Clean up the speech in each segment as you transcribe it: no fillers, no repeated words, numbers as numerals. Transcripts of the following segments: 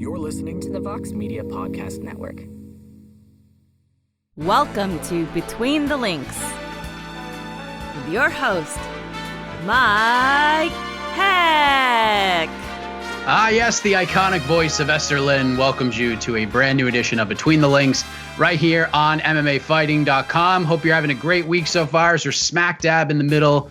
You're listening to the Vox Media Podcast Network. Welcome to Between the Links with your host, Mike Heck. Yes, the iconic voice of Esther Lynn welcomes you to a brand new edition of Between the Links right here on MMAfighting.com. Hope you're having a great week so far as we're smack dab in the middle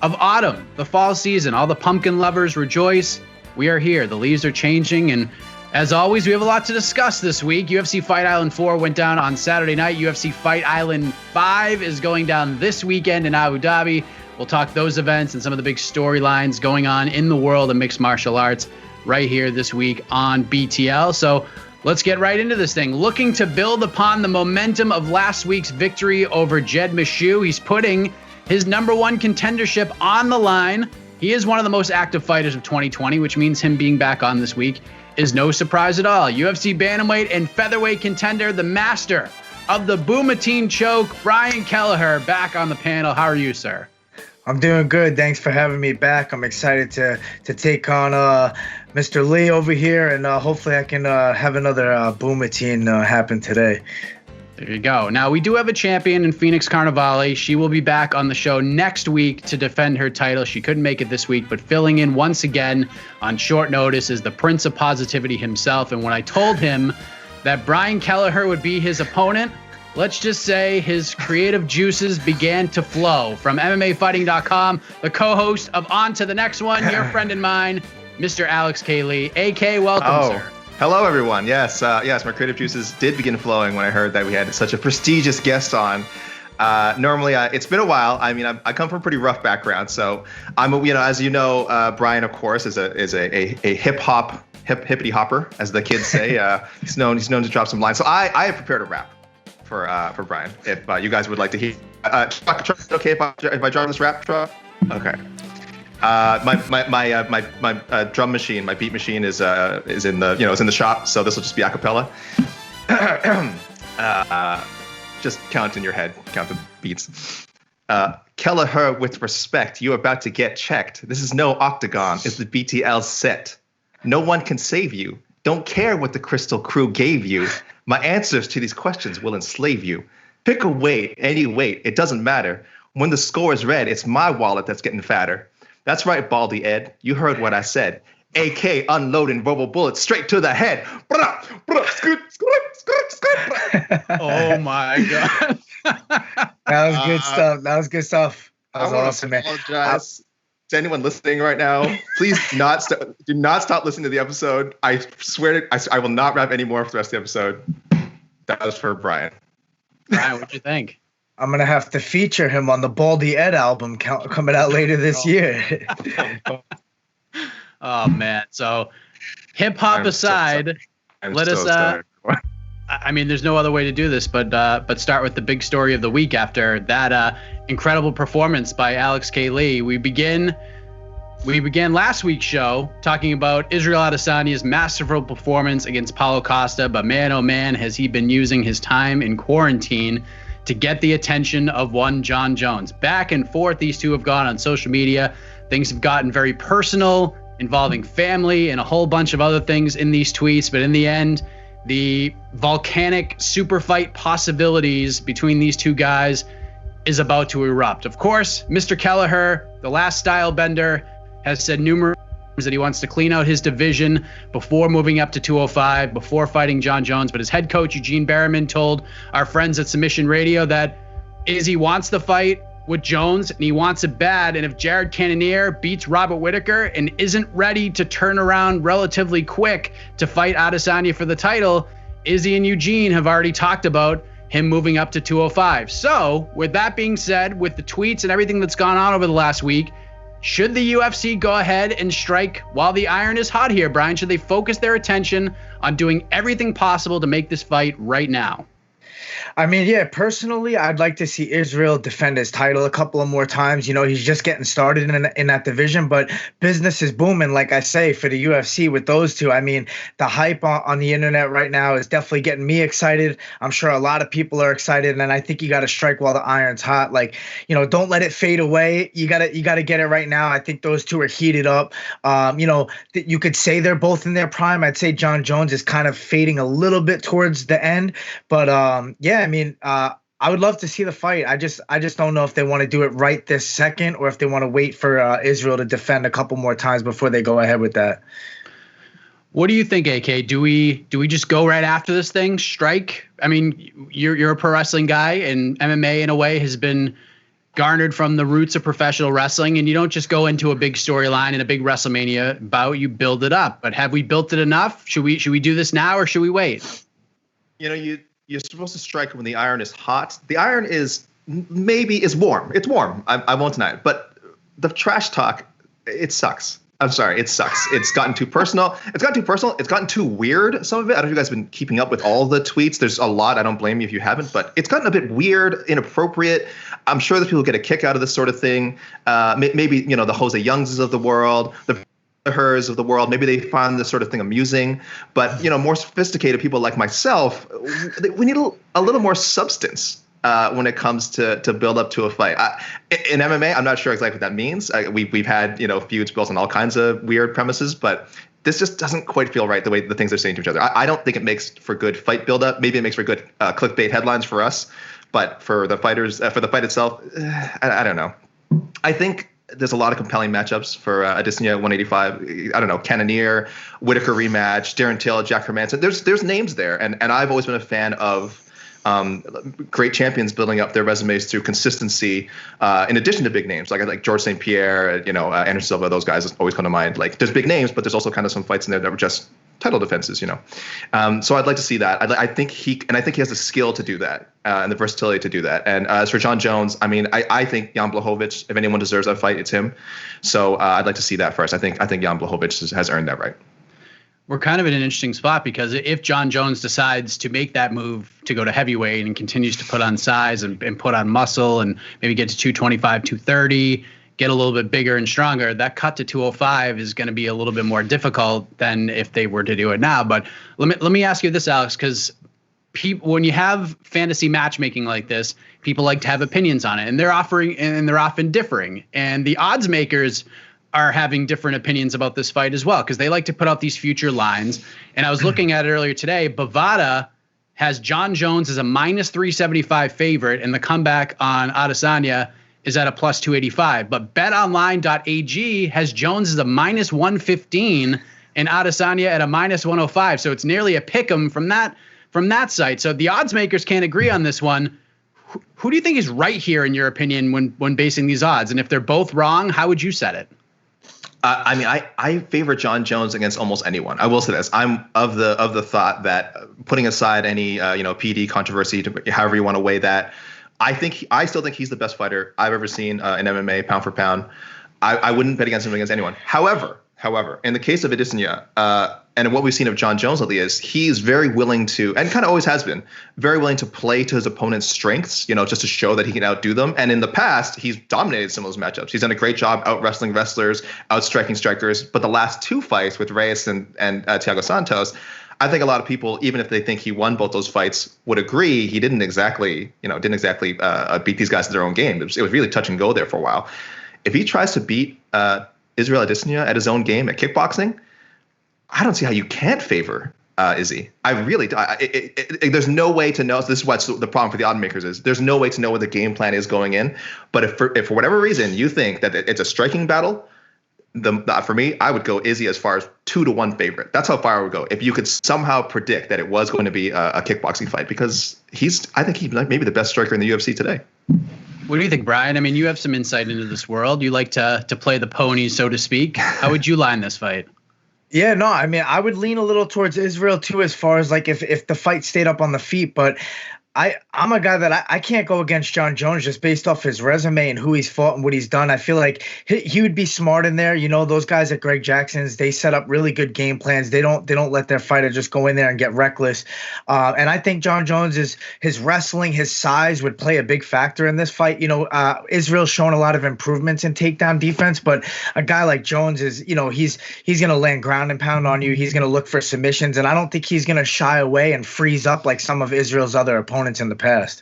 of autumn, the fall season. All the pumpkin lovers rejoice. We are here. The leaves are changing, and as always, we have a lot to discuss this week. UFC Fight Island 4 went down on Saturday night. UFC Fight Island 5 is going down this weekend in Abu Dhabi. We'll talk those events and some of the big storylines going on in the world of mixed martial arts right here this week on BTL. So let's get right into this thing. Looking to build upon the momentum of last week's victory over Jed Meshew. He's putting his number one contendership on the line. He is one of the most active fighters of 2020, which means him being back on this week is no surprise at all. UFC bantamweight and featherweight contender, the master of the Boumatine choke, Brian Kelleher, back on the panel. How are you, sir? I'm doing good. Thanks for having me back. I'm excited to take on Mr. Lee over here, and hopefully I can have another Boumatine happen today. There you go. Now, we do have a champion in Phoenix Carnivale. She will be back on the show next week to defend her title. She couldn't make it this week, but filling in once again on short notice is the Prince of Positivity himself. And when I told him that Brian Kelleher would be his opponent, let's just say his creative juices began to flow. From MMAfighting.com, the co-host of On to the Next One, your friend and mine, Mr. Alex K. Lee. AK, welcome, sir. Hello, everyone. Yes, my creative juices did begin flowing when I heard that we had such a prestigious guest on. Normally, it's been a while. I mean, I come from a pretty rough background, so I'm, as you know, Brian, of course, is a hippity hopper, as the kids say. He's known to drop some lines. So I have prepared a rap for Brian. If you guys would like to hear, okay, if I drop this rap, truck, okay. My drum machine, my beat machine is in the it's in the shop, so this will just be a cappella. Just count in your head, count the beats. Kelleher, with respect, you're about to get checked. This is no octagon, it's the BTL set. No one can save you. Don't care what the Crystal Crew gave you. My answers to these questions will enslave you. Pick a weight, any weight, it doesn't matter. When the score is red, it's my wallet that's getting fatter. That's right, Baldy Ed. You heard what I said. AK unloading verbal bullets straight to the head. Oh my God. That was good stuff. That was good stuff. That was awesome, man. I apologize to anyone listening right now. Please do not stop listening to the episode. I swear I will not rap anymore for the rest of the episode. That was for Brian. Brian, what'd you think? I'm going to have to feature him on the Baldy Ed album coming out later this year. Oh, man. So hip hop aside, let us I mean, there's no other way to do this, but start with the big story of the week after that incredible performance by Alex K. Lee. We began last week's show talking about Israel Adesanya's masterful performance against Paulo Costa, but man, oh man, has he been using his time in quarantine to get the attention of one John Jones. Back and forth, these two have gone on social media. Things have gotten very personal, involving family and a whole bunch of other things in these tweets. But in the end, the volcanic super fight possibilities between these two guys is about to erupt. Of course, Mr. Kelleher, the last style bender, has said numerous times that he wants to clean out his division before moving up to 205, before fighting John Jones. But his head coach, Eugene Berriman, told our friends at Submission Radio that Izzy wants the fight with Jones, and he wants it bad. And if Jared Cannonier beats Robert Whittaker and isn't ready to turn around relatively quick to fight Adesanya for the title, Izzy and Eugene have already talked about him moving up to 205. So, with that being said, with the tweets and everything that's gone on over the last week, should the UFC go ahead and strike while the iron is hot here, Brian? Should they focus their attention on doing everything possible to make this fight right now? I mean, yeah, personally, I'd like to see Israel defend his title a couple of more times. You know, he's just getting started in that division, but business is booming, like I say, for the UFC with those two. I mean, the hype on the internet right now is definitely getting me excited. I'm sure a lot of people are excited, and I think you got to strike while the iron's hot. Like, you know, don't let it fade away. You gotta get it right now. I think those two are heated up. You know, you could say they're both in their prime. I'd say Jon Jones is kind of fading a little bit towards the end, but yeah, I mean, I would love to see the fight. I just don't know if they want to do it right this second or if they want to wait for Israel to defend a couple more times before they go ahead with that. What do you think, AK? Do we just go right after this thing, strike? I mean, you're a pro wrestling guy, and MMA in a way has been garnered from the roots of professional wrestling, and you don't just go into a big storyline and a big WrestleMania bout, you build it up. But have we built it enough? Should we do this now or should we wait? You know, you're supposed to strike when the iron is hot. The iron is warm. It's warm. I won't deny it. But the trash talk, it sucks. I'm sorry, it sucks. It's gotten too personal. It's gotten too weird, some of it. I don't know if you guys have been keeping up with all the tweets. There's a lot. I don't blame you if you haven't. But it's gotten a bit weird, inappropriate. I'm sure that people get a kick out of this sort of thing. Maybe, you know, the Jose Youngses of the world, the Hers of the world, maybe they find this sort of thing amusing. But, you know, more sophisticated people like myself, we need a little more substance when it comes to build up to a fight. In MMA, I'm not sure exactly what that means. We've had, you know, feuds built on all kinds of weird premises, but this just doesn't quite feel right, the way the things they're saying to each other. I don't think it makes for good fight buildup. Maybe it makes for good clickbait headlines for us, but for the fighters, for the fight itself, I don't know. I think there's a lot of compelling matchups for Adesanya 185. I don't know, Cannonier, Whitaker rematch, Darren Till, Jack Hermanson. There's names there, and I've always been a fan of great champions building up their resumes through consistency, in addition to big names like George St. Pierre, you know, Anderson Silva. Those guys always come to mind. Like, there's big names, but there's also kind of some fights in there that were just title defenses, you know. So I'd like to see that. I think he has the skill to do that, and the versatility to do that. And as for Jon Jones, I mean, I think Jan Blachowicz, if anyone deserves that fight, it's him. So I'd like to see that first. I think Jan Blachowicz has earned that right. We're kind of in an interesting spot because if Jon Jones decides to make that move to go to heavyweight and continues to put on size and put on muscle and maybe get to 225, 230, get a little bit bigger and stronger, that cut to 205 is going to be a little bit more difficult than if they were to do it now. But let me ask you this, Alex, because when you have fantasy matchmaking like this, people like to have opinions on it, and they're often differing. And the odds makers are having different opinions about this fight as well, because they like to put out these future lines. And I was looking at it earlier today. Bovada has Jon Jones as a minus 375 favorite, and the comeback on Adesanya is at a plus 285. But betonline.ag has Jones as a minus 115 and Adesanya at a minus 105. So it's nearly a pick 'em from that site. So the odds makers can't agree on this one. Who do you think is right here, in your opinion, when basing these odds? And if they're both wrong, how would you set it? I mean, I favor Jon Jones against almost anyone. I will say this: I'm of the thought that, putting aside any PD controversy, however you want to weigh that, I still think he's the best fighter I've ever seen in MMA, pound for pound. I wouldn't bet against him against anyone. However, in the case of Adesanya, and what we've seen of Jon Jones lately is he's very willing to, and kind of always has been, very willing to play to his opponent's strengths, you know, just to show that he can outdo them. And in the past, he's dominated some of those matchups. He's done a great job out wrestling wrestlers, out striking strikers. But the last two fights with Reyes and Thiago Santos, I think a lot of people, even if they think he won both those fights, would agree he didn't exactly beat these guys to their own game. It was really touch and go there for a while. If he tries to beat Israel Adesanya at his own game at kickboxing, I don't see how you can't favor Izzy. I really do. There's no way to know. So this is what the problem for the odd makers is. There's no way to know what the game plan is going in. But if for whatever reason you think that it's a striking battle, for me, I would go Izzy as far as 2-1 favorite. That's how far I would go. If you could somehow predict that it was going to be a kickboxing fight, because I think he's maybe the best striker in the UFC today. What do you think, Brian? I mean, you have some insight into this world. You like to play the ponies, so to speak. How would you line this fight? Yeah, no, I mean, I would lean a little towards Israel too, as far as like if the fight stayed up on the feet, but I'm a guy that I can't go against John Jones just based off his resume and who he's fought and what he's done. I feel like he would be smart in there. Those guys at Greg Jackson's, they set up really good game plans. They don't let their fighter just go in there and get reckless. And I think John Jones his wrestling, his size would play a big factor in this fight. Israel's shown a lot of improvements in takedown defense, but a guy like Jones is, he's going to land ground and pound on you. He's going to look for submissions, and I don't think he's going to shy away and freeze up like some of Israel's other opponents in the past.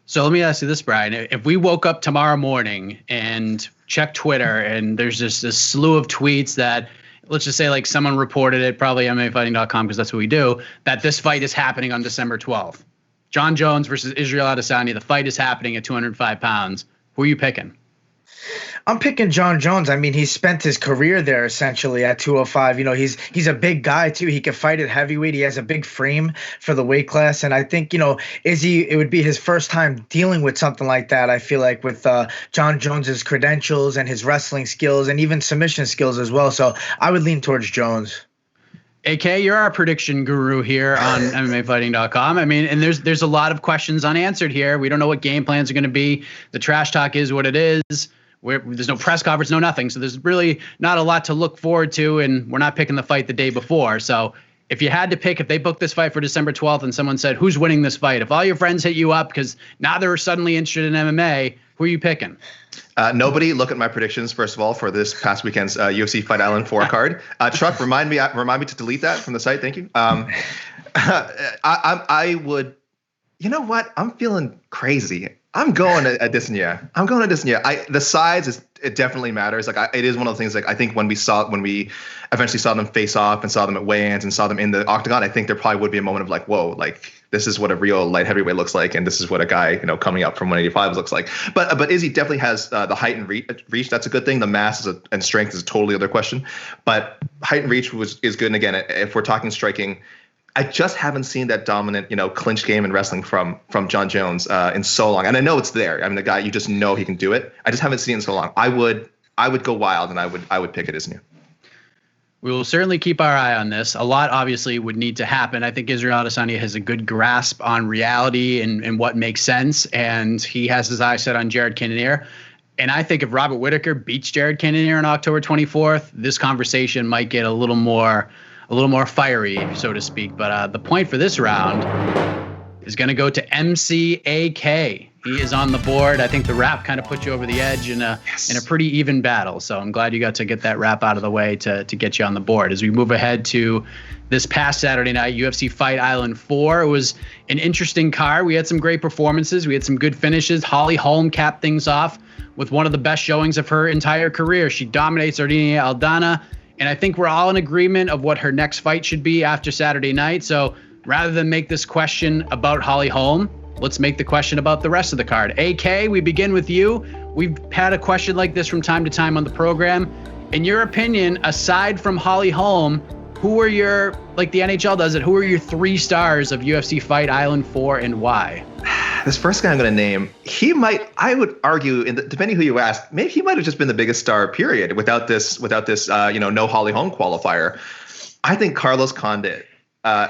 So let me ask you this, Brian. If we woke up tomorrow morning and checked Twitter and there's just a slew of tweets that, let's just say like someone reported it, probably MMAfighting.com because that's what we do, that this fight is happening on December 12th. John Jones versus Israel Adesanya. The fight is happening at 205 pounds. Who are you picking? I'm picking John Jones. I mean, he's spent his career there essentially at 205. He's a big guy too. He can fight at heavyweight. He has a big frame for the weight class. And I think, it would be his first time dealing with something like that. I feel like with John Jones's credentials and his wrestling skills and even submission skills as well. So I would lean towards Jones. AK, you're our prediction guru here on MMAfighting.com. I mean, and there's a lot of questions unanswered here. We don't know what game plans are going to be. The trash talk is what it is. There's no press conference, no nothing. So there's really not a lot to look forward to, and we're not picking the fight the day before. So if you had to pick, if they booked this fight for December 12th and someone said, who's winning this fight? If all your friends hit you up because now they're suddenly interested in MMA, who are you picking? Nobody look at my predictions, first of all, for this past weekend's UFC Fight Island 4 card. Chuck, remind me to delete that from the site. Thank you. I would, you know what? I'm feeling crazy. I'm going to Adesanya. The size it definitely matters. Like it is one of the things. Like I think when we eventually saw them face off and saw them at weigh-ins and saw them in the octagon, I think there probably would be a moment of like, whoa, like this is what a real light heavyweight looks like, and this is what a guy coming up from 185 looks like. But Izzy definitely has the height and reach. That's a good thing. The mass and strength is a totally other question. But height and reach is good. And again, if we're talking striking, I just haven't seen that dominant, clinch game in wrestling from John Jones in so long. And I know it's there. I mean, the guy, you just know he can do it. I just haven't seen it in so long. I would go wild, and I would pick Adesanya. We will certainly keep our eye on this. A lot obviously would need to happen. I think Israel Adesanya has a good grasp on reality and what makes sense, and he has his eyes set on Jared Cannonier. And I think if Robert Whittaker beats Jared Cannonier on October 24th, this conversation might get a little more fiery, so to speak. But the point for this round is going to go to MCAK. He is on the board. I think the wrap kind of put you over the edge in a pretty even battle. So I'm glad you got to get that wrap out of the way to get you on the board. As we move ahead to this past Saturday night, UFC Fight Island 4. It was an interesting card. We had some great performances. We had some good finishes. Holly Holm capped things off with one of the best showings of her entire career. She dominates Ardinia Aldana. And I think we're all in agreement of what her next fight should be after Saturday night. So rather than make this question about Holly Holm, let's make the question about the rest of the card. AK, we begin with you. We've had a question like this from time to time on the program. In your opinion, aside from Holly Holm, who are your, like the NHL does it, who are your 3 stars of UFC Fight Island 4 and why? This first guy I'm going to name, I would argue, depending who you ask, maybe he might have just been the biggest star, period, without this, no Holly Holm qualifier. I think Carlos Condit,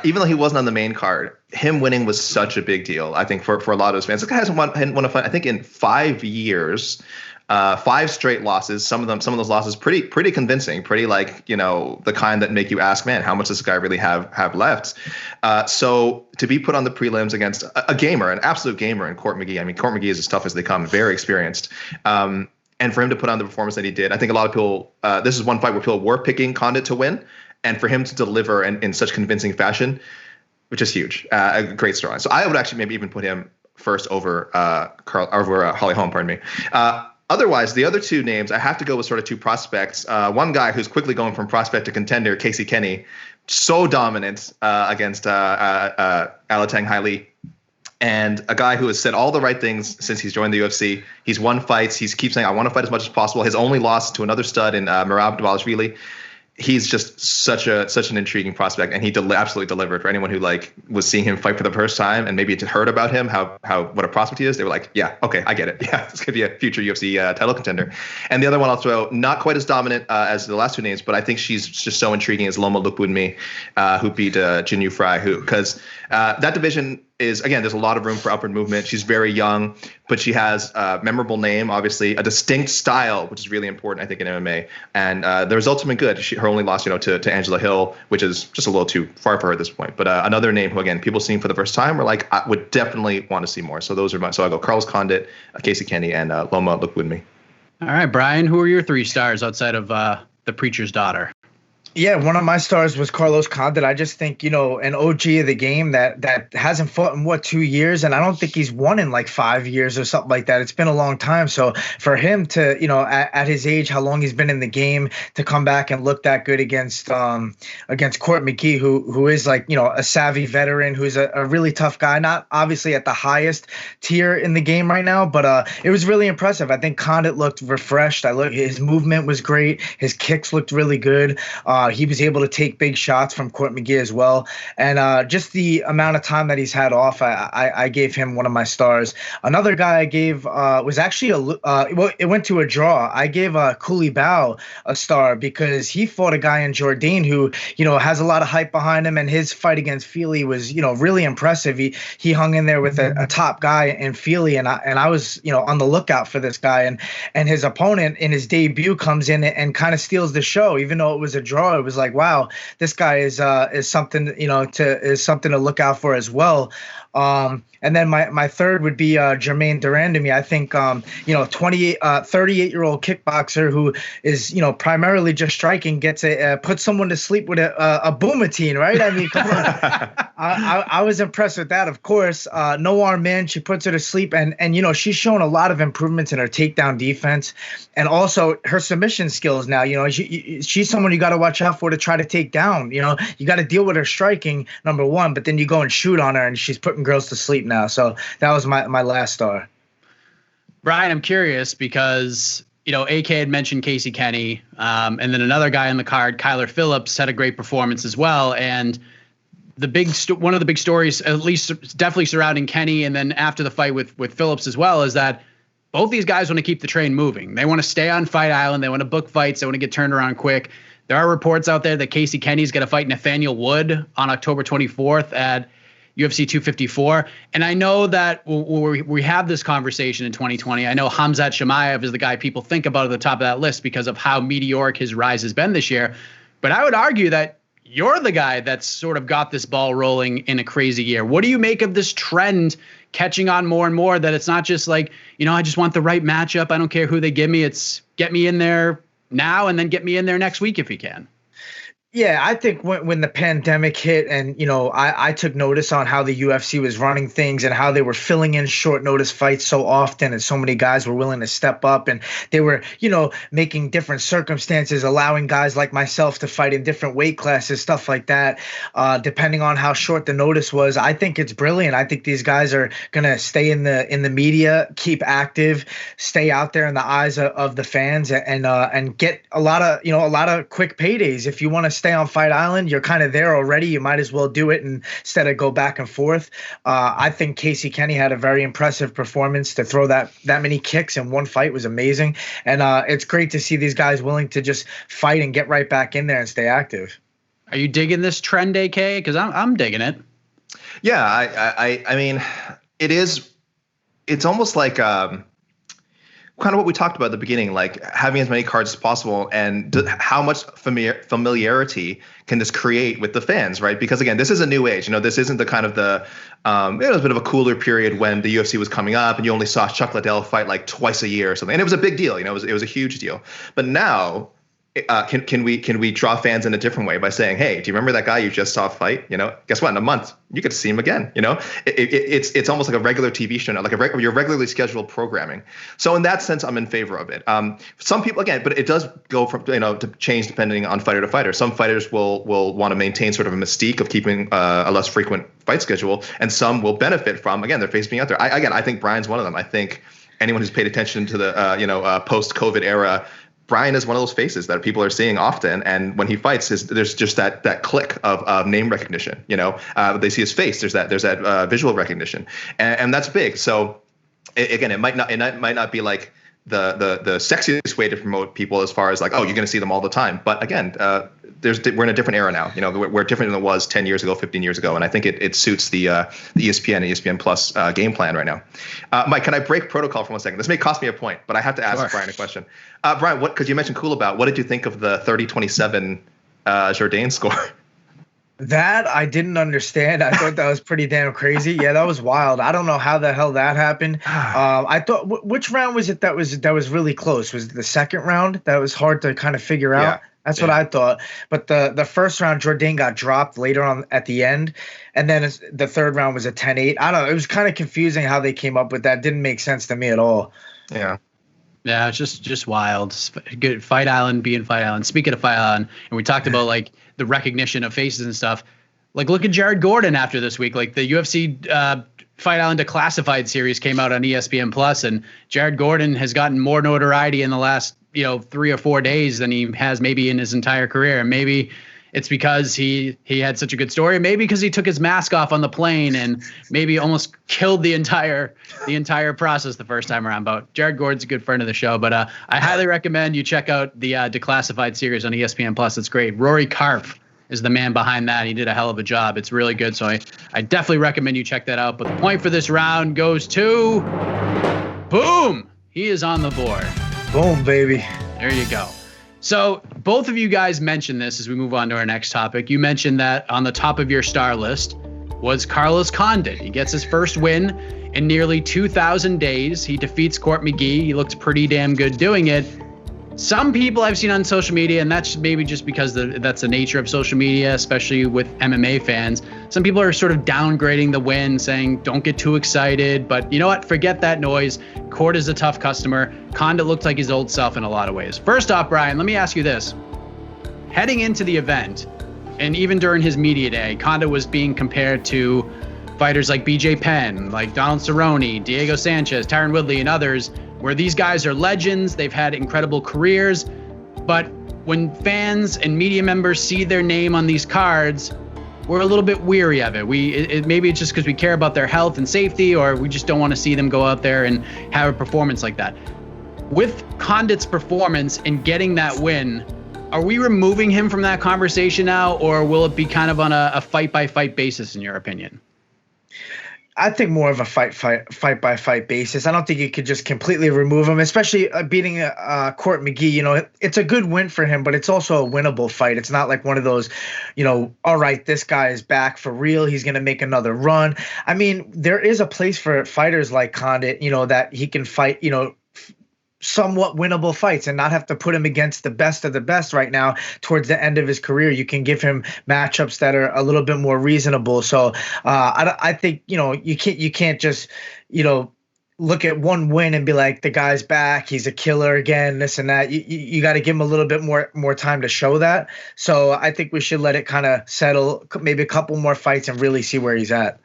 even though he wasn't on the main card, him winning was such a big deal, I think, for a lot of his fans. This guy hasn't won a fight, I think, in 5 years. 5 straight losses. Some of those losses pretty convincing, pretty the kind that make you ask, man, how much does this guy really have left? So to be put on the prelims against a gamer, an absolute gamer in Court McGee. I mean, Court McGee is as tough as they come, very experienced. And for him to put on the performance that he did, I think a lot of people, this is one fight where people were picking Condit to win, and for him to deliver in such convincing fashion, which is huge, a great story. So I would actually maybe even put him first over Holly Holm, pardon me. Otherwise, the other 2 names, I have to go with sort of 2 prospects. One guy who's quickly going from prospect to contender, Casey Kenny, so dominant against Alatang Haile, and a guy who has said all the right things since he's joined the UFC. He's won fights. He keeps saying, I want to fight as much as possible. His only loss to another stud in Merab Dvalishvili. He's just such an intriguing prospect, and he absolutely delivered. For anyone who was seeing him fight for the first time and maybe had heard about him, what a prospect he is, they were like, yeah, okay, I get it. Yeah, this could be a future UFC title contender. And the other one I'll throw, not quite as dominant as the last 2 names, but I think she's just so intriguing, is Loma Lukbunmi, who beat Jin Yu Fry, because that division, is, again, there's a lot of room for upward movement. She's very young, but she has a memorable name, obviously, a distinct style, which is really important, I think, in MMA. And the results have been good. Her only loss, to Angela Hill, which is just a little too far for her at this point. But another name who, again, people seeing for the first time are like, I would definitely want to see more. So those are so I go Carlos Condit, Casey Kenny, and Loma Lookwoodme. All right, Brian, who are your 3 stars outside of the preacher's daughter? Yeah, one of my stars was Carlos Condit. I just think, an OG of the game that hasn't fought in 2 years, and I don't think he's won in like 5 years or something like that. It's been a long time. So for him to, at his age, how long he's been in the game, to come back and look that good against Court McGee, who is like, a savvy veteran, who's a really tough guy, not obviously at the highest tier in the game right now, but it was really impressive. I think Condit looked refreshed. His movement was great. His kicks looked really good. He was able to take big shots from Court McGee as well. And just the amount of time that he's had off, I gave him one of my stars. Another guy I gave was actually it went to a draw. I gave Cooley Bao a star because he fought a guy in Jordan who, has a lot of hype behind him. And his fight against Feely was, really impressive. He hung in there with a top guy in Feely. And I was, on the lookout for this guy. And his opponent in his debut comes in and kind of steals the show, even though it was a draw. It was like, wow, this guy is something, is something to look out for as well. And then my third would be Jermaine Durandamy. I think 38-year-old kickboxer who is primarily just striking gets put someone to sleep with a boomatine, right? I mean, come on. I was impressed with that. Of course, no arm in, she puts her to sleep, and she's shown a lot of improvements in her takedown defense, and also her submission skills. Now, she's someone you got to watch out for to try to take down. You got to deal with her striking, number one, but then you go and shoot on her, and she's putting girls to sleep now. So that was my last star. Brian, I'm curious because, AK had mentioned Casey Kenny, and then another guy on the card, Kyler Phillips, had a great performance as well. And one of the big stories, at least definitely surrounding Kenny, and then after the fight with Phillips as well, is that both these guys want to keep the train moving. They want to stay on Fight Island. They want to book fights. They want to get turned around quick. There are reports out there that Casey Kenny's going to fight Nathaniel Wood on October 24th at UFC 254. And I know that we have this conversation in 2020. I know Khamzat Chimaev is the guy people think about at the top of that list because of how meteoric his rise has been this year. But I would argue that you're the guy that's sort of got this ball rolling in a crazy year. What do you make of this trend catching on more and more, that it's not just like, I just want the right matchup. I don't care who they give me. It's get me in there now and then get me in there next week if you can. Yeah, I think when the pandemic hit and, I took notice on how the UFC was running things and how they were filling in short notice fights so often, and so many guys were willing to step up, and they were, making different circumstances, allowing guys like myself to fight in different weight classes, stuff like that, depending on how short the notice was. I think it's brilliant. I think these guys are going to stay in the media, keep active, stay out there in the eyes of the fans, and get a lot of quick paydays. If you want to stay on Fight Island, you're kind of there already. You might as well do it instead of go back and forth. I think Casey Kenny had a very impressive performance. To throw that many kicks in one fight was amazing. And it's great to see these guys willing to just fight and get right back in there and stay active. Are you digging this trend, AK? Because I'm digging it. Yeah, I mean, it's almost like kind of what we talked about at the beginning, like having as many cards as possible, and how much familiarity can this create with the fans, right? Because again, this is a new age. This isn't the kind of it was a bit of a cooler period when the UFC was coming up and you only saw Chuck Liddell fight like twice a year or something, and it was a big deal. It was a huge deal. But now, can we draw fans in a different way by saying, hey, do you remember that guy you just saw fight? Guess what? In a month, you get to see him again. It's almost like a regular TV show now, like your regularly scheduled programming. So in that sense, I'm in favor of it. Some people, again, but it does go from to change depending on fighter to fighter. Some fighters will want to maintain sort of a mystique of keeping a less frequent fight schedule, and some will benefit from, again, their face being out there. I think Brian's one of them. I think anyone who's paid attention to the post-COVID era, Brian is one of those faces that people are seeing often, and when he fights, there's just that click of name recognition. They see his face. There's that visual recognition, and that's big. So again, it might not be like the sexiest way to promote people as far as like, oh, you're going to see them all the time. But again, we're in a different era now. You know, we're different than it was 10 years ago, 15 years ago. And I think it suits the ESPN and ESPN Plus game plan right now. Mike, can I break protocol for 1 second? This may cost me a point, but I have to ask Brian a question. Brian, because you mentioned cool about, what did you think of the 30-27 Jourdain score? That I didn't understand. I thought that was pretty damn crazy. Yeah, that was wild. I don't know how the hell that happened. I thought, which round was it that was really close? Was it the second round that was hard to kind of figure out? That's what I thought. But the first round, Jourdain got dropped later on at the end. And then the third round was a 10-8. I don't know. It was kind of confusing how they came up with that. Didn't make sense to me at all. Yeah. Yeah, it's just wild. Good Fight Island being Fight Island. Speaking of Fight Island, and we talked about like the recognition of faces and stuff. Like, look at Jared Gordon after this week. Like, the UFC Fight Island Declassified series came out on ESPN Plus, and Jared Gordon has gotten more notoriety in the last 3 or 4 days than he has maybe in his entire career. And maybe it's because he had such a good story. Maybe because he took his mask off on the plane and maybe almost killed the entire process the first time around. But Jared Gordon's a good friend of the show. But I highly recommend you check out the Declassified series on ESPN Plus. It's great. Rory Karpf is the man behind that. He did a hell of a job. It's really good. So I definitely recommend you check that out. But the point for this round goes to Boom. He is on the board. Boom, baby. There you go. So both of you guys mentioned this as we move on to our next topic. You mentioned that on the top of your star list was Carlos Condit. He gets his first win in nearly 2,000 days. He defeats Court McGee. He looked pretty damn good doing it. Some people I've seen on social media, and that's maybe just because that's the nature of social media, especially with MMA fans. Some people are sort of downgrading the win, saying don't get too excited. But you know what? Forget that noise. Court is a tough customer. Condit looked like his old self in a lot of ways. First off, Brian, let me ask you this. Heading into the event, and even during his media day, Condit was being compared to fighters like BJ Penn, like Donald Cerrone, Diego Sanchez, Tyron Woodley, and others, where these guys are legends. They've had incredible careers. But when fans and media members see their name on these cards, we're a little bit weary of it. Maybe it's just because we care about their health and safety, or we just don't want to see them go out there and have a performance like that. With Condit's performance and getting that win, are we removing him from that conversation now, or will it be kind of on a fight-by-fight basis, in your opinion? I think more of a fight-by-fight basis. I don't think you could just completely remove him, especially beating Court McGee. It's a good win for him, but it's also a winnable fight. It's not like one of those, all right, this guy is back for real. He's going to make another run. I mean, there is a place for fighters like Condit, that he can fight, somewhat winnable fights and not have to put him against the best of the best right now towards the end of his career. You can give him matchups that are a little bit more reasonable. So I think, you can't just, look at one win and be like, the guy's back, he's a killer again, this and that. You got to give him a little bit more time to show that. So I think we should let it kind of settle, maybe a couple more fights and really see where he's at.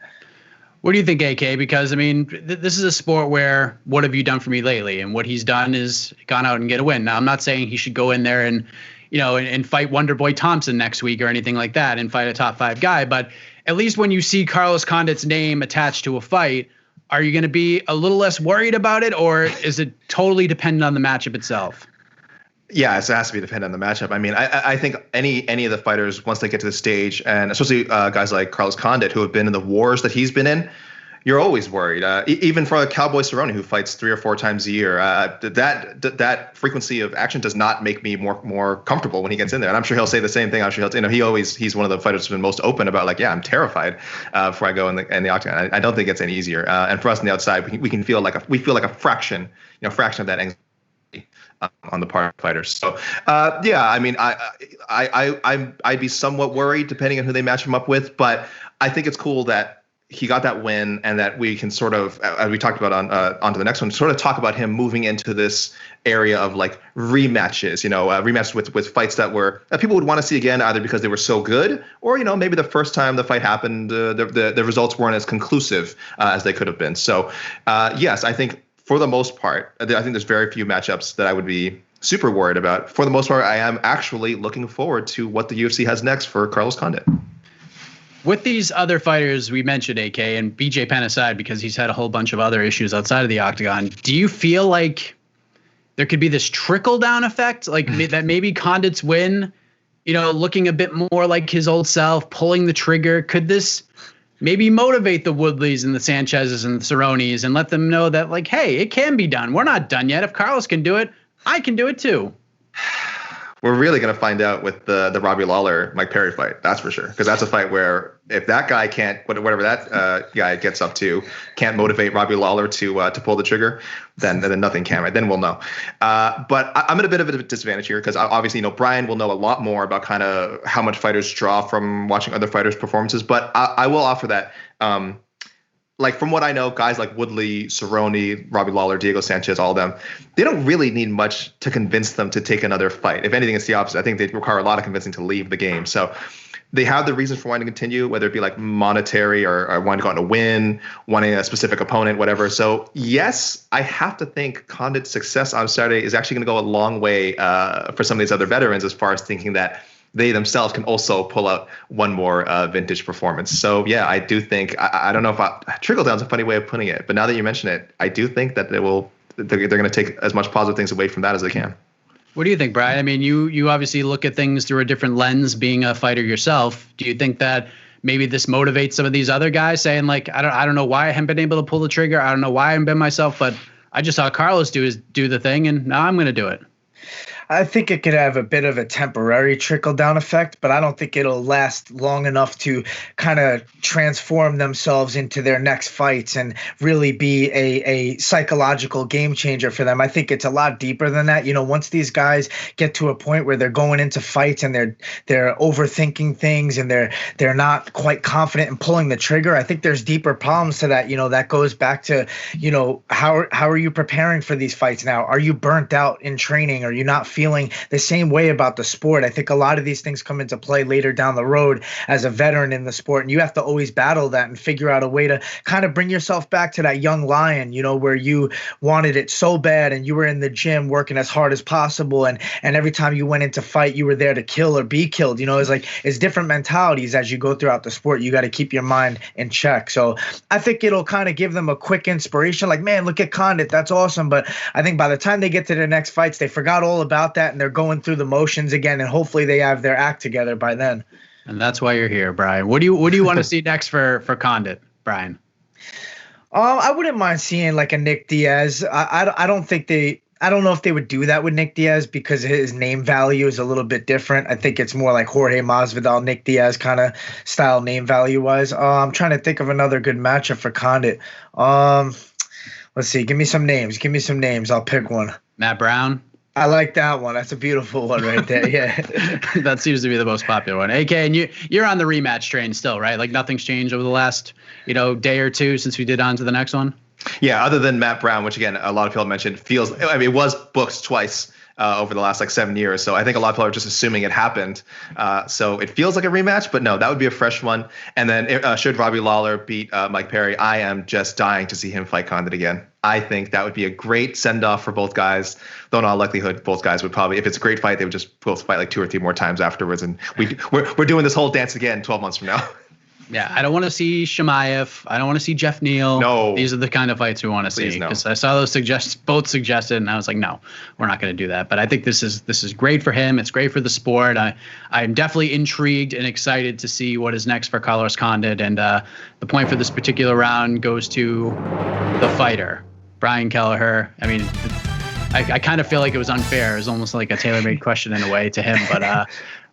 What do you think, AK? Because, I mean, this is a sport where what have you done for me lately? And what he's done is gone out and get a win. Now, I'm not saying he should go in there and, and fight Wonderboy Thompson next week or anything like that and fight a top 5 guy. But at least when you see Carlos Condit's name attached to a fight, are you going to be a little less worried about it, or is it totally dependent on the matchup itself? Yeah, it has to be dependent on the matchup. I mean, I think any of the fighters, once they get to the stage, and especially guys like Carlos Condit, who have been in the wars that he's been in, you're always worried. Even for a Cowboy Cerrone, who fights 3 or 4 times a year, that frequency of action does not make me more comfortable when he gets in there. And I'm sure he'll say the same thing. I'm sure he's one of the fighters who's been most open about, like, yeah, I'm terrified before I go in the octagon. I don't think it's any easier. And for us on the outside, we can feel like a fraction of that anxiety on the part of fighters. So yeah, I mean, I'd be somewhat worried depending on who they match him up with, but I think it's cool that he got that win, and that we can sort of, as we talked about onto the next one, sort of talk about him moving into this area of like rematches, rematches with fights that people would want to see again, either because they were so good, or maybe the first time the fight happened, the results weren't as conclusive as they could have been. So yes, I think for the most part, I think there's very few matchups that I would be super worried about. For the most part, I am actually looking forward to what the UFC has next for Carlos Condit. With these other fighters we mentioned, AK, and BJ Penn aside, because he's had a whole bunch of other issues outside of the octagon, do you feel like there could be this trickle down effect, like that maybe Condit's win, looking a bit more like his old self, pulling the trigger. Could this maybe motivate the Woodleys and the Sanchez's and the Cerrones and let them know that, like, hey, it can be done. We're not done yet. If Carlos can do it, I can do it too. We're really going to find out with the Robbie Lawler Mike Perry fight. That's for sure. Because that's a fight where if that guy can't, whatever that guy gets up to, can't motivate Robbie Lawler to pull the trigger, then nothing can. Right? Then we'll know. But I'm at a bit of a disadvantage here because obviously, Brian will know a lot more about kind of how much fighters draw from watching other fighters' performances. But I will offer that. Like from what I know, guys like Woodley, Cerrone, Robbie Lawler, Diego Sanchez, all of them, they don't really need much to convince them to take another fight. If anything, it's the opposite. I think they require a lot of convincing to leave the game. So they have the reasons for wanting to continue, whether it be like monetary or wanting to go on a win, wanting a specific opponent, whatever. So yes, I have to think Condit's success on Saturday is actually going to go a long way for some of these other veterans as far as thinking that they themselves can also pull out one more vintage performance. So yeah, I do think, I don't know if trickle down is a funny way of putting it, but now that you mention it, I do think that they're going to take as much positive things away from that as they can. What do you think, Brian? I mean, you obviously look at things through a different lens, being a fighter yourself. Do you think that maybe this motivates some of these other guys saying, like, I don't know why I haven't been able to pull the trigger. I don't know why I haven't been myself, but I just saw Carlos do the thing, and now I'm going to do it. I think it could have a bit of a temporary trickle-down effect, but I don't think it'll last long enough to kind of transform themselves into their next fights and really be a psychological game changer for them. I think it's a lot deeper than that. Once these guys get to a point where they're going into fights and they're overthinking things and they're not quite confident in pulling the trigger, I think there's deeper problems to that. That goes back to, how are you preparing for these fights now? Are you burnt out in training? Are you not feeling the same way about the sport? I think a lot of these things come into play later down the road as a veteran in the sport, and you have to always battle that and figure out a way to kind of bring yourself back to that young lion, where you wanted it so bad and you were in the gym working as hard as possible, and every time you went into fight, you were there to kill or be killed. It's different mentalities as you go throughout the sport. You got to keep your mind in check. So I think it'll kind of give them a quick inspiration, like, man, look at Condit, that's awesome. But I think by the time they get to their next fights, they forgot all about that and they're going through the motions again, and hopefully they have their act together by then. And that's why you're here, Brian. What do you want to see next for Condit, Brian? I wouldn't mind seeing like a Nick Diaz. I don't know if they would do that with Nick Diaz because his name value is a little bit different. I think it's more like Jorge Masvidal, Nick Diaz kind of style name value wise. I'm trying to think of another good matchup for Condit. Let's see. Give me some names. I'll pick one. Matt Brown. I like that one. That's a beautiful one right there. Yeah. That seems to be the most popular one. AK, and you're on the rematch train still, right? Like nothing's changed over the last, day or two since we did on to the next one? Yeah, other than Matt Brown, which again, a lot of people mentioned it was booked twice over the last 7 years. So I think a lot of people are just assuming it happened. So it feels like a rematch, but no, that would be a fresh one. And then should Robbie Lawler beat Mike Perry, I am just dying to see him fight Condit again. I think that would be a great send-off for both guys, though in all likelihood, both guys would probably, if it's a great fight, they would just both fight like 2 or 3 more times afterwards. And we're doing this whole dance again 12 months from now. Yeah, I don't want to see Chimaev. I don't want to see Jeff Neal. No. These are the kind of fights we want to see. Because I saw those both suggested, and I was like, no, we're not going to do that. But I think this is great for him. It's great for the sport. I'm definitely intrigued and excited to see what is next for Carlos Condit. And the point for this particular round goes to the fighter, Brian Kelleher. I mean, I kind of feel like it was unfair. It was almost like a tailor-made question in a way to him. But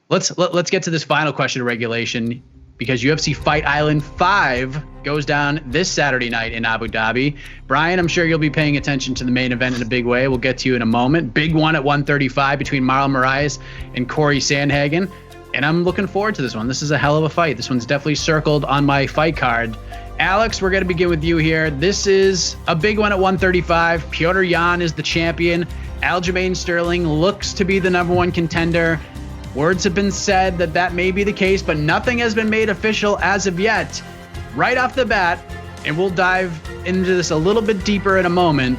let's get to this final question of regulation, because UFC Fight Island 5 goes down this Saturday night in Abu Dhabi. Brian, I'm sure you'll be paying attention to the main event in a big way. We'll get to you in a moment. Big one at 135 between Marlon Moraes and Corey Sandhagen. And I'm looking forward to this one. This is a hell of a fight. This one's definitely circled on my fight card. Alex, we're going to begin with you here. This is a big one at 135. Petr Yan is the champion. Aljamain Sterling looks to be the number one contender. Words have been said that may be the case, but nothing has been made official as of yet. Right off the bat, and we'll dive into this a little bit deeper in a moment,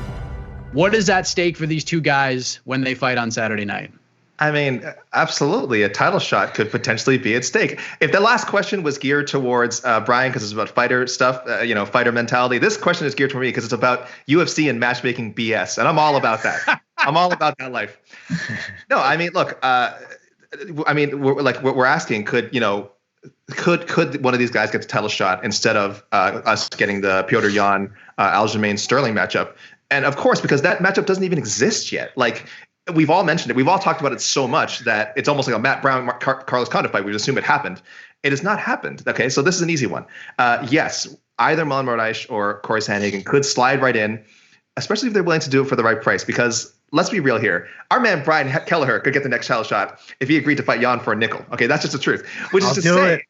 what is at stake for these two guys when they fight on Saturday night? I mean, absolutely. A title shot could potentially be at stake. If the last question was geared towards Brian because it's about fighter stuff, fighter mentality, this question is geared toward me because it's about UFC and matchmaking BS, and I'm all about that. I'm all about that life. No, I mean, look, we're asking, could one of these guys get the title shot instead of us getting the Petr Yan, Aljamain Sterling matchup? And of course, because that matchup doesn't even exist yet. Like, we've all mentioned it. We've all talked about it so much that it's almost like a Matt Brown, Carlos Condit fight. We assume it happened. It has not happened. Okay, so this is an easy one. Yes, either Marlon Moraes or Corey Sandhagen could slide right in, especially if they're willing to do it for the right price. Because let's be real here. Our man Brian Kelleher could get the next title shot if he agreed to fight Jan for a nickel. Okay, that's just the truth. Which is to say,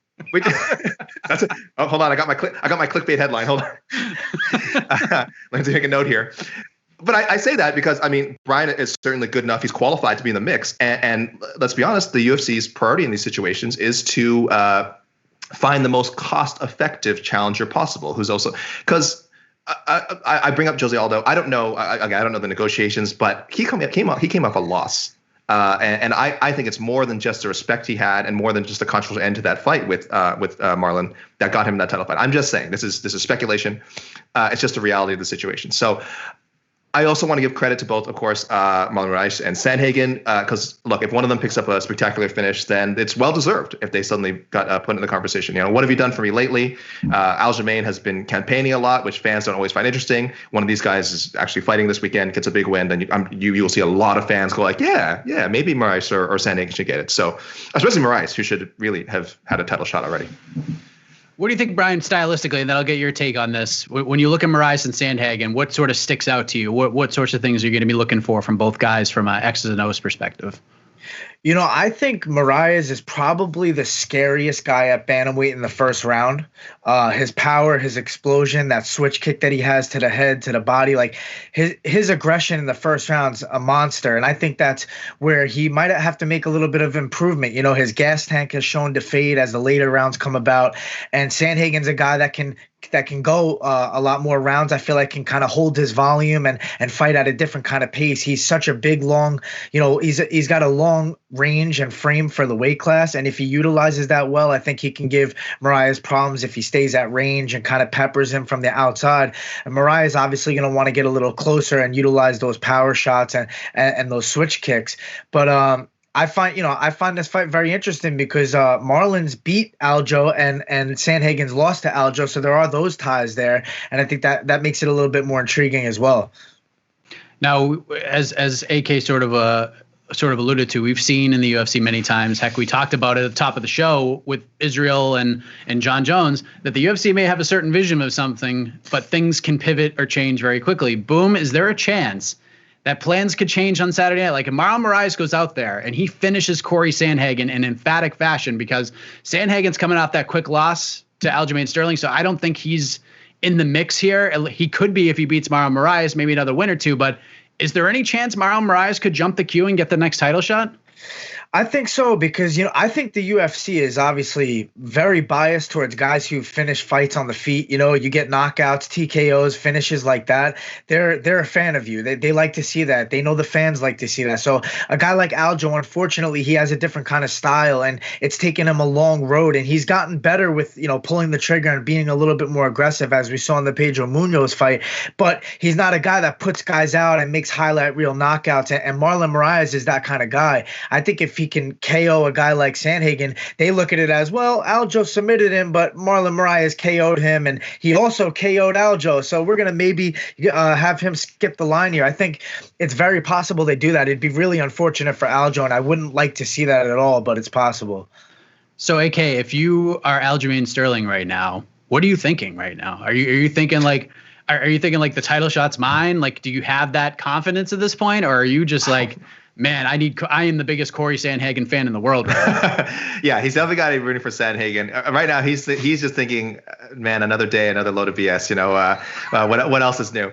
that's it. Oh, hold on. I got my clickbait headline. Hold on. Let me take a note here. But I say that because, I mean, Brian is certainly good enough. He's qualified to be in the mix. And let's be honest, the UFC's priority in these situations is to find the most cost-effective challenger possible. Who's also because I bring up Jose Aldo. I don't know. I don't know the negotiations, but he came off a loss. And I think it's more than just the respect he had, and more than just a controversial end to that fight with Marlon that got him that title fight. I'm just saying this is speculation. It's just a reality of the situation. So I also want to give credit to both, of course, Marlon Moraes and Sandhagen, because look, if one of them picks up a spectacular finish, then it's well deserved if they suddenly got put in the conversation. You know, what have you done for me lately? Aljamain has been campaigning a lot, which fans don't always find interesting. One of these guys is actually fighting this weekend, gets a big win, then you'll see a lot of fans go like, yeah, maybe Moraes or Sandhagen should get it. So, especially Moraes, who should really have had a title shot already. What do you think, Brian, stylistically, and then I'll get your take on this. When you look at Moraes and Sandhagen, what sort of sticks out to you? What sorts of things are you going to be looking for from both guys from an X's and O's perspective? You know, I think Moraes is probably the scariest guy at bantamweight in the first round. His power, his explosion, that switch kick that he has to the head, to the body, like his aggression in the first round's a monster. And I think that's where he might have to make a little bit of improvement. You know, his gas tank has shown to fade as the later rounds come about. And Sandhagen's a guy that can go a lot more rounds. I feel like can kind of hold his volume and fight at a different kind of pace. He's such a big, long, you know, he's got a long range and frame for the weight class. And if he utilizes that well, I think he can give Moraes problems if he stays at range and kind of peppers him from the outside. And Moraes is obviously going to want to get a little closer and utilize those power shots and those switch kicks. But I find this fight very interesting because Marlon's beat Aljo and Sandhagen's lost to Aljo, so there are those ties there, and I think that makes it a little bit more intriguing as well. Now, as AK sort of alluded to, we've seen in the UFC many times. Heck, we talked about it at the top of the show with Israel and John Jones that the UFC may have a certain vision of something, but things can pivot or change very quickly. Boom, is there a chance that plans could change on Saturday night? Like if Marlon Moraes goes out there and he finishes Corey Sandhagen in emphatic fashion, because Sandhagen's coming off that quick loss to Aljamain Sterling, so I don't think he's in the mix here. He could be if he beats Marlon Moraes, maybe another win or two, but is there any chance Marlon Moraes could jump the queue and get the next title shot? I think so because, you know, I think the UFC is obviously very biased towards guys who finish fights on the feet. You know, you get knockouts, TKOs, finishes like that. They're a fan of you. They like to see that. They know the fans like to see that. So a guy like Aljo, unfortunately, he has a different kind of style, and it's taken him a long road. And he's gotten better with, you know, pulling the trigger and being a little bit more aggressive, as we saw in the Pedro Munoz fight. But he's not a guy that puts guys out and makes highlight reel knockouts. And Marlon Moraes is that kind of guy. I think if he can KO a guy like Sandhagen, they look at it as, well, Aljo submitted him, but Marlon Moraes KO'd him, and he also KO'd Aljo. So we're going to maybe have him skip the line here. I think it's very possible they do that. It'd be really unfortunate for Aljo, and I wouldn't like to see that at all, but it's possible. So, AK, if you are Aljamain Sterling right now, what are you thinking right now? Are you thinking like, are you thinking like the title shot's mine? Like, do you have that confidence at this point, or are you just like, man, I am the biggest Corey Sandhagen fan in the world right now? Yeah, he's definitely got to be rooting for Sandhagen. Right now, he's just thinking, man, another day, another load of BS. You know, what else is new?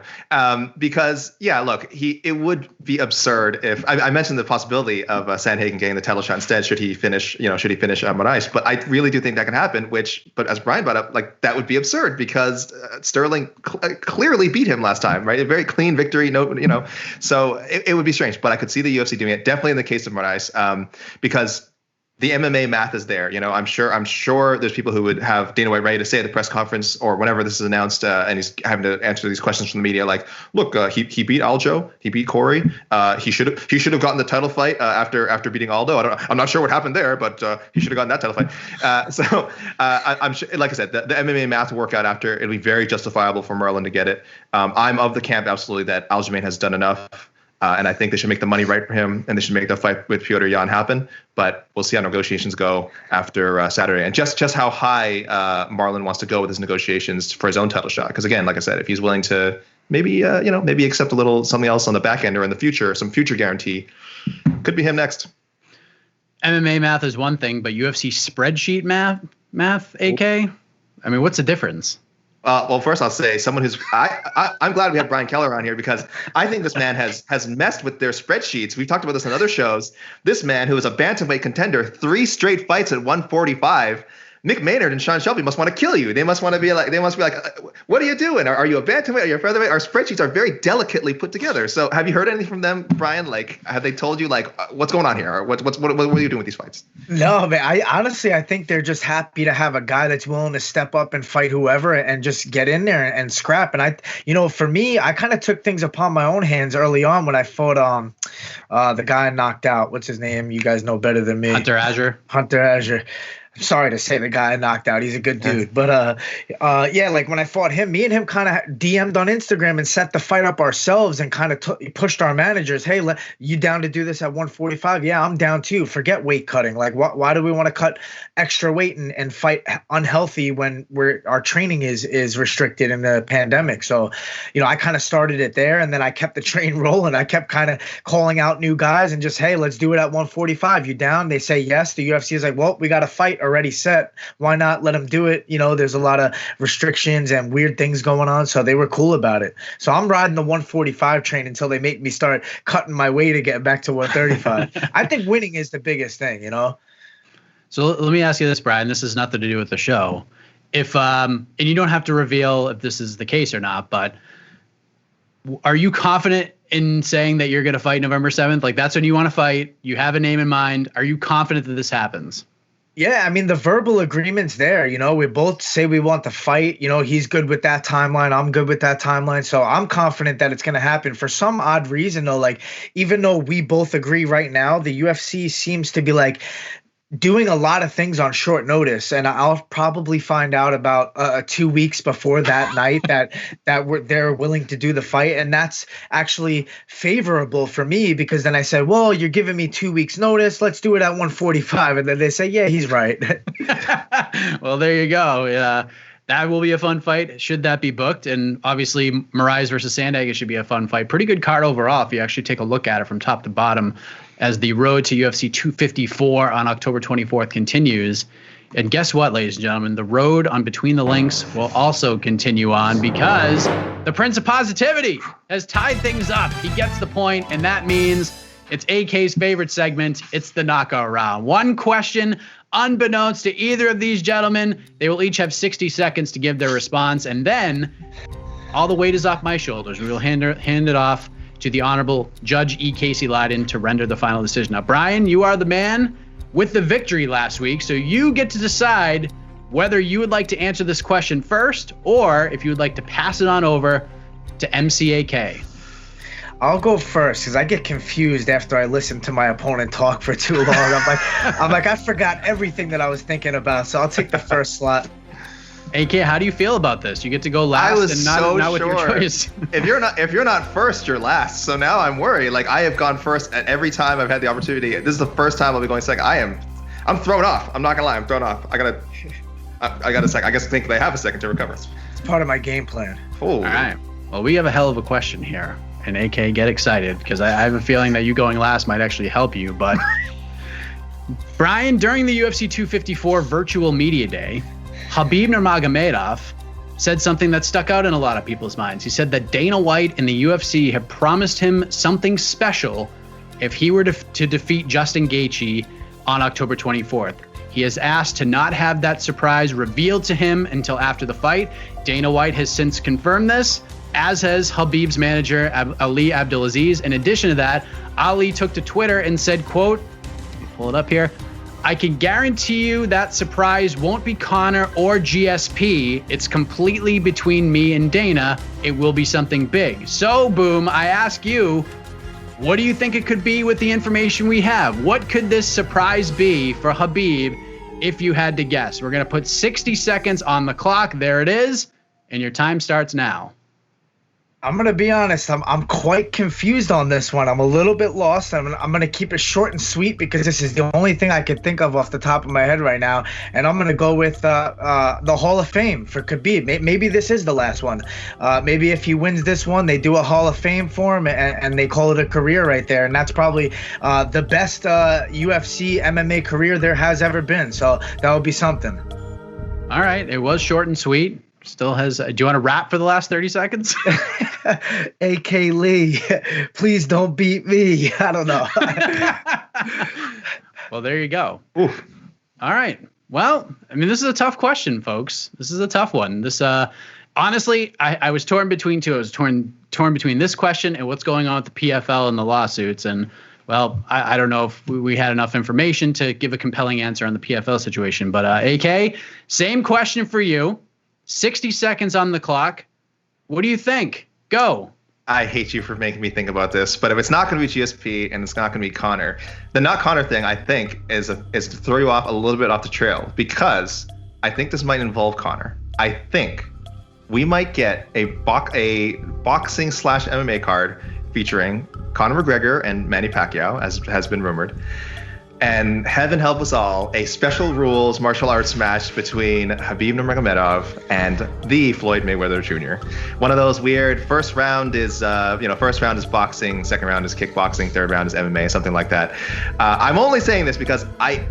Because, yeah, look, it would be absurd if I mentioned the possibility of Sandhagen getting the title shot instead. Should he finish Moraes? But I really do think that can happen. But as Brian brought up, like that would be absurd because Sterling clearly beat him last time, right? A very clean victory. No, you know, so it would be strange. But I could see the UFC doing it, definitely in the case of Moraes, because the MMA math is there. I'm sure there's people who would have Dana White ready to say at the press conference or whenever this is announced, and he's having to answer these questions from the media. Like, look, he beat Aljo, he beat Corey. He should have gotten the title fight after beating Aldo. I'm not sure what happened there, but he should have gotten that title fight. So I'm sure, like I said, the MMA math will work out after. It'll be very justifiable for Marlon to get it. I'm of the camp absolutely that Aljamain has done enough. And I think they should make the money right for him, and they should make the fight with Petr Yan happen. But we'll see how negotiations go after Saturday, and just how high Marlon wants to go with his negotiations for his own title shot. Because again, like I said, if he's willing to maybe accept a little something else on the back end or in the future, some future guarantee, could be him next. MMA math is one thing, but UFC spreadsheet math, AK. I mean, what's the difference? Well, first I'll say someone who's I'm glad we have Brian Kelleher on here, because I think this man has messed with their spreadsheets. We've talked about this on other shows. This man, who is a bantamweight contender, 3 straight fights at 145. Nick Maynard and Sean Shelby must want to kill you. They must be like, what are you doing? Are you a bantamweight? Are you a featherweight? Our spreadsheets are very delicately put together. So have you heard anything from them, Brian? Like, have they told you what's going on here? Or what are you doing with these fights? No, man. I think they're just happy to have a guy that's willing to step up and fight whoever and just get in there and scrap. And for me, I kind of took things upon my own hands early on when I fought the guy knocked out. What's his name? You guys know better than me. Hunter Azure. Sorry to say the guy I knocked out. He's a good dude. But like when I fought him, me and him kind of DM'd on Instagram and set the fight up ourselves and kind of pushed our managers. Hey, you down to do this at 145? Yeah, I'm down too. Forget weight cutting. Like, why do we want to cut extra weight and fight unhealthy when our training is restricted in the pandemic? So, I kind of started it there, and then I kept the train rolling. I kept kind of calling out new guys and just, hey, let's do it at 145. You down? They say yes. The UFC is like, well, we got a fight already set. Why not let them do it? There's a lot of restrictions and weird things going on, so they were cool about it. So I'm riding the 145 train until they make me start cutting my weight to get back to 135. I think winning is the biggest thing, So let me ask you this, Brian. This has nothing to do with the show. If and you don't have to reveal if this is the case or not, but are you confident in saying that you're going to fight November 7th? Like, that's when you want to fight. You have a name in mind. Are you confident that this happens? Yeah, I mean, the verbal agreement's there. We both say we want to fight. He's good with that timeline. I'm good with that timeline. So I'm confident that it's going to happen. For some odd reason, though, like, even though we both agree right now, the UFC seems to be like doing a lot of things on short notice, and I'll probably find out about 2 weeks before that night that they're willing to do the fight, and that's actually favorable for me, because then I said, well, you're giving me 2 weeks notice, let's do it at 145, and then they say, yeah, he's right. Well, there you go. That will be a fun fight, should that be booked. And obviously, Moraes versus Sandhagen should be a fun fight. Pretty good card overall if you actually take a look at it from top to bottom, as the road to UFC 254 on October 24th continues. And guess what, ladies and gentlemen? The road on Between the Links will also continue on, because the Prince of Positivity has tied things up. He gets the point, and that means it's AK's favorite segment. It's the knockout round. One question, unbeknownst to either of these gentlemen. They will each have 60 seconds to give their response, and then all the weight is off my shoulders. We will hand it off to the Honorable Judge E. Casey Leiden to render the final decision. Now, Brian, you are the man with the victory last week, so you get to decide whether you would like to answer this question first, or if you would like to pass it on over to MCAK. I'll go first, because I get confused after I listen to my opponent talk for too long. I'm like, I forgot everything that I was thinking about, so I'll take the first slot. AK, how do you feel about this? You get to go last. I was and not, so not with sure. your choice. If you're not first, you're last. So now I'm worried. Like, I have gone first at every time I've had the opportunity. This is the first time I'll be going second. I'm thrown off. I'm not gonna lie. I'm thrown off. I got a second. I guess I think they have a second to recover. It's part of my game plan. Oh. All right. Well, we have a hell of a question here. And AK, get excited, because I have a feeling that you going last might actually help you. But Brian, during the UFC 254 virtual media day, Khabib Nurmagomedov said something that stuck out in a lot of people's minds. He said that Dana White and the UFC have promised him something special if he were to defeat Justin Gaethje on October 24th. He has asked to not have that surprise revealed to him until after the fight. Dana White has since confirmed this, as has Khabib's manager, Ali Abdelaziz. In addition to that, Ali took to Twitter and said, quote, let me pull it up here, I can guarantee you that surprise won't be Conor or GSP. It's completely between me and Dana. It will be something big. So, Boom, I ask you, what do you think it could be with the information we have? What could this surprise be for Khabib if you had to guess? We're going to put 60 seconds on the clock. There it is. And your time starts now. I'm going to be honest. I'm quite confused on this one. I'm a little bit lost. I'm going to keep it short and sweet because this is the only thing I could think of off the top of my head right now. And I'm going to go with the Hall of Fame for Khabib. Maybe this is the last one. Maybe if he wins this one, they do a Hall of Fame for him and they call it a career right there. And that's probably the best UFC MMA career there has ever been. So that would be something. All right. It was short and sweet. Still has. Do you want to rap for the last 30 seconds? AK Lee, please don't beat me. I don't know. Well, there you go. Oof. All right. Well, I mean, this is a tough question, folks. This is a tough one. This, honestly, I was torn between two. I was torn between this question and what's going on with the PFL and the lawsuits. And well, I don't know if we had enough information to give a compelling answer on the PFL situation. But AK, same question for you. 60 seconds on the clock. What do you think? Go. I hate you for making me think about this, but if it's not going to be GSP and it's not going to be Conor, the not Conor thing, I think, is to throw you off a little bit off the trail because I think this might involve Conor. I think we might get a boxing / MMA card featuring Conor McGregor and Manny Pacquiao, as has been rumored. And heaven help us all, a special rules martial arts match between Khabib Nurmagomedov and the Floyd Mayweather Jr. One of those weird first round is boxing, second round is kickboxing, third round is MMA, something like that. I'm only saying this because I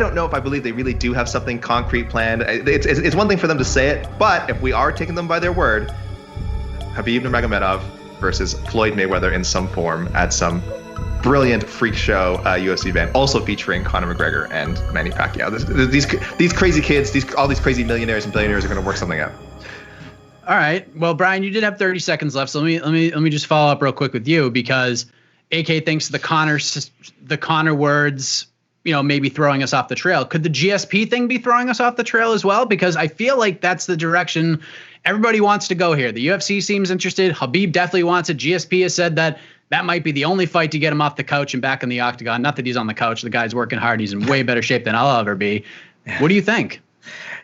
don't know if I believe they really do have something concrete planned. It's one thing for them to say it, but if we are taking them by their word, Khabib Nurmagomedov versus Floyd Mayweather in some form at some brilliant freak show UFC event, also featuring Conor McGregor and Manny Pacquiao. These crazy kids, all these crazy millionaires and billionaires are going to work something out. All right. Well, Brian, you did have 30 seconds left, so let me just follow up real quick with you because AK thinks the Conor words, maybe throwing us off the trail. Could the GSP thing be throwing us off the trail as well? Because I feel like that's the direction everybody wants to go here. The UFC seems interested. Khabib definitely wants it. GSP has said that might be the only fight to get him off the couch and back in the octagon. Not that he's on the couch. The guy's working hard. He's in way better shape than I'll ever be. What do you think?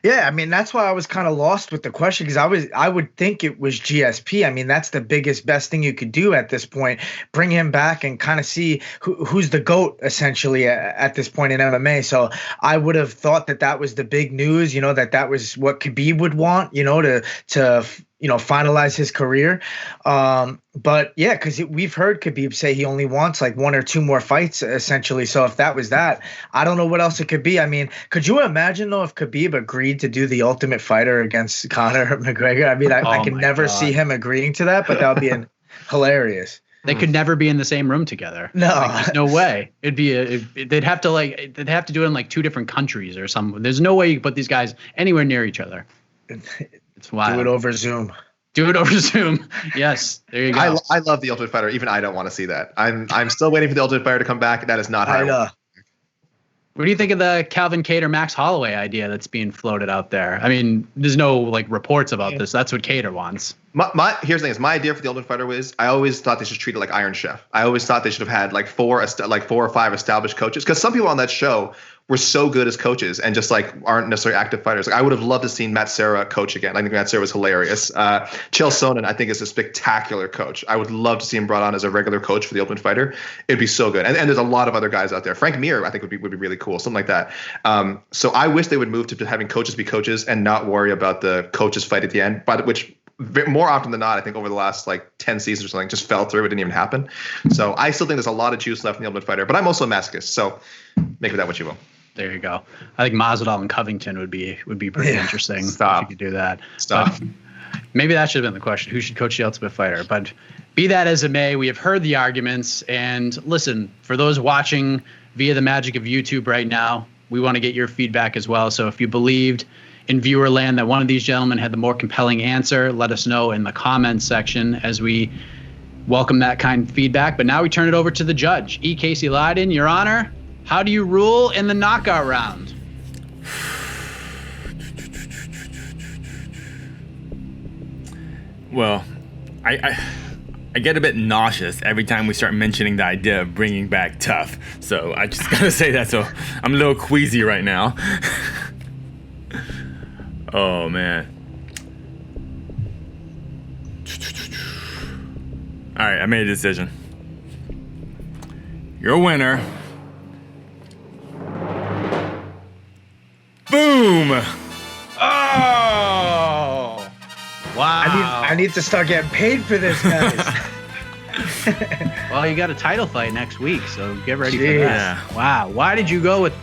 Yeah, I mean, that's why I was kind of lost with the question because I would think it was GSP. I mean, that's the best thing you could do at this point. Bring him back and kind of see who's the GOAT essentially at this point in MMA. So I would have thought that was the big news, that was what Khabib would want, to finalize his career. But yeah, because we've heard Khabib say he only wants like one or two more fights essentially. So if that was that, I don't know what else it could be. I mean, could you imagine though if Khabib agreed to do the Ultimate Fighter against Conor McGregor? I mean, I can never see him agreeing to that, but that would be hilarious. They could never be in the same room together. No, there's no way. It'd be they'd have to do it in like two different countries or something. There's no way you could put these guys anywhere near each other. It's wild. Do it over Zoom. Yes, there you go. I love the Ultimate Fighter. Even I don't want to see that. I'm still waiting for the Ultimate Fighter to come back. That is not how I know. What do you think of the Calvin Kattar Max Holloway idea that's being floated out there? I mean, there's no reports about this. That's what Kattar wants. Here's the thing: is my idea for the Ultimate Fighter was I always thought they should treat it like Iron Chef. I always thought they should have had four or five established coaches because some people on that show were so good as coaches and just aren't necessarily active fighters. I would have loved to seen Matt Serra coach again. I think Matt Serra was hilarious. Chael Sonnen, I think, is a spectacular coach. I would love to see him brought on as a regular coach for the Ultimate Fighter. It'd be so good. And there's a lot of other guys out there. Frank Mir, I think, would be really cool, something like that. So I wish they would move to having coaches be coaches and not worry about the coaches fight at the end, which more often than not, I think over the last 10 seasons or something, just fell through. It didn't even happen. So I still think there's a lot of juice left in the Ultimate Fighter, but I'm also a masochist. So make of that what you will. There you go. I think Masvidal and Covington would be pretty interesting. Stop. If you could do that. Stop. But maybe that should have been the question. Who should coach the Ultimate Fighter? But be that as it may, we have heard the arguments. And listen, for those watching via the magic of YouTube right now, we want to get your feedback as well. So if you believed in viewer land that one of these gentlemen had the more compelling answer, let us know in the comments section as we welcome that kind of feedback. But now we turn it over to the judge. E. Casey Leiden, Your Honor, How do you rule in the knockout round? Well, I get a bit nauseous every time we start mentioning the idea of bringing back Tough. So I just gotta say that. So I'm a little queasy right now. Oh, man. All right, I made a decision. Your winner. Boom! Oh! Wow. I need to start getting paid for this, guys. Well, you got a title fight next week, so get ready for Jeez. that. Wow. Why did you go with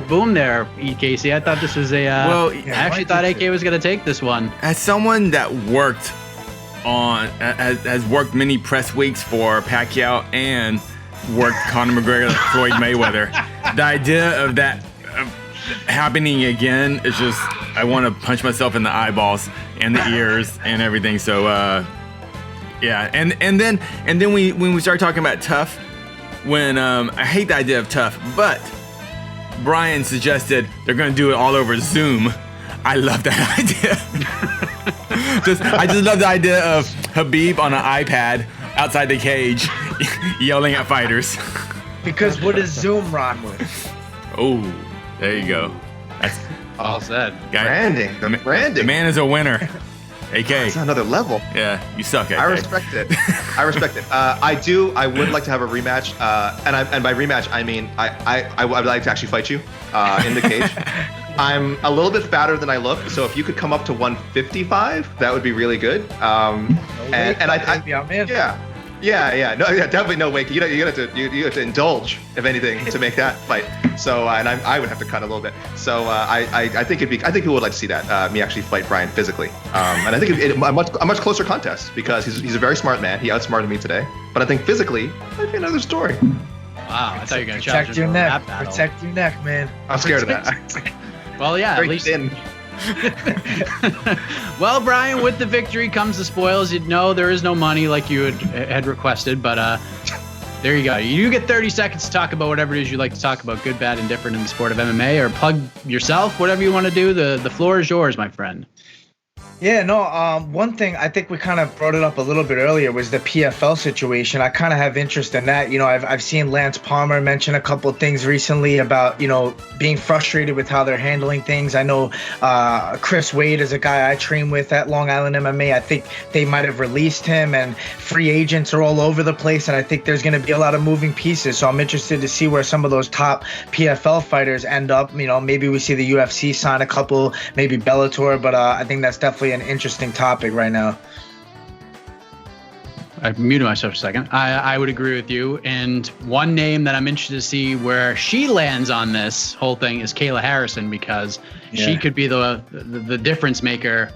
Boom there, Casey? I thought this was a. Well, I actually thought AK was going to take this one. As someone that has worked many press weeks for Pacquiao and worked Conor McGregor, Floyd Mayweather, the idea of that happening again is just, I want to punch myself in the eyeballs and the ears and everything. So yeah, and then when we start talking about Tough, when I hate the idea of Tough, but Brian suggested they're gonna do it all over Zoom. I love that idea. I just love the idea of Habib on an iPad outside the cage yelling at fighters. Because what does Zoom rhyme with? Oh, there you go. That's All said. Branding. The branding. The man is a winner. AK. It's another level. Yeah, you suck, AK. I respect it. I would like to have a rematch. And by rematch, I mean I would like to actually fight you in the cage. I'm a little bit fatter than I look, so if you could come up to 155, that would be really good. Definitely no weight. You have to indulge, if anything, to make that fight. So and I would have to cut a little bit. So I think people would like to see that me actually fight Brian physically. And I think a much closer contest because he's a very smart man. He outsmarted me today. But I think physically, might be another story. Wow, I thought you were going to challenge Protect your him for a neck. rap battle. Protect your neck, man. I'm scared of that. Well, yeah, Very at least. thin. Well, Brian, with the victory comes the spoils. You know there is no money like you had requested, but there you go. You get 30 seconds to talk about whatever it is you'd like to talk about, good, bad, and different in the sport of MMA, or plug yourself, whatever you want to do. The floor is yours, my friend. Yeah, no, one thing, I think we kind of brought it up a little bit earlier, was the PFL situation. I kind of have interest in that. You know, I've seen Lance Palmer mention a couple of things recently about, you know, being frustrated with how they're handling things. I know Chris Wade is a guy I train with at Long Island MMA. I think they might have released him, and free agents are all over the place, and I think there's going to be a lot of moving pieces. So I'm interested to see where some of those top PFL fighters end up. You know, maybe we see the UFC sign a couple, maybe Bellator, but I think that's definitely an interesting topic right now. I muted myself for a second. I would agree with you. And one name that I'm interested to see where she lands on this whole thing is Kayla Harrison, because she could be the difference maker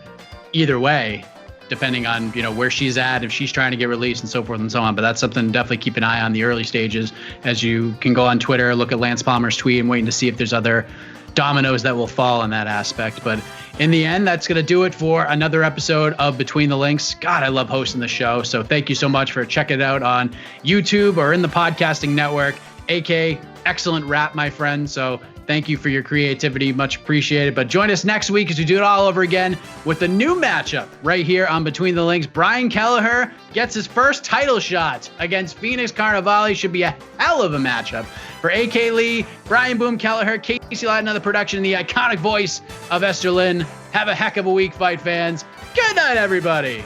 either way, depending on, you know, where she's at, if she's trying to get released and so forth and so on. But that's something to definitely keep an eye on the early stages, as you can go on Twitter, look at Lance Palmer's tweet and waiting to see if there's other dominoes that will fall in that aspect. But in the end, that's going to do it for another episode of Between the Links. God, I love hosting the show. So thank you so much for checking it out on YouTube or in the podcasting network. AK, excellent rap, my friend. So thank you for your creativity. Much appreciated. But join us next week as we do it all over again with a new matchup right here on Between the Links. Brian Kelleher gets his first title shot against Phoenix Carnivale. Should be a hell of a matchup for AK Lee, Brian Boom Kelleher, Casey Ladden on the production, and the iconic voice of Esther Lynn. Have a heck of a week, fight fans. Good night, everybody.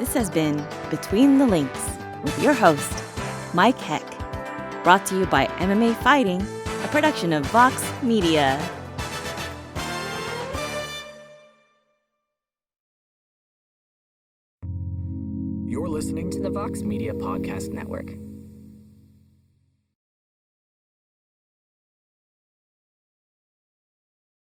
This has been Between the Links with your host, Mike Heck. Brought to you by MMA Fighting, a production of Vox Media. You're listening to the Vox Media Podcast Network.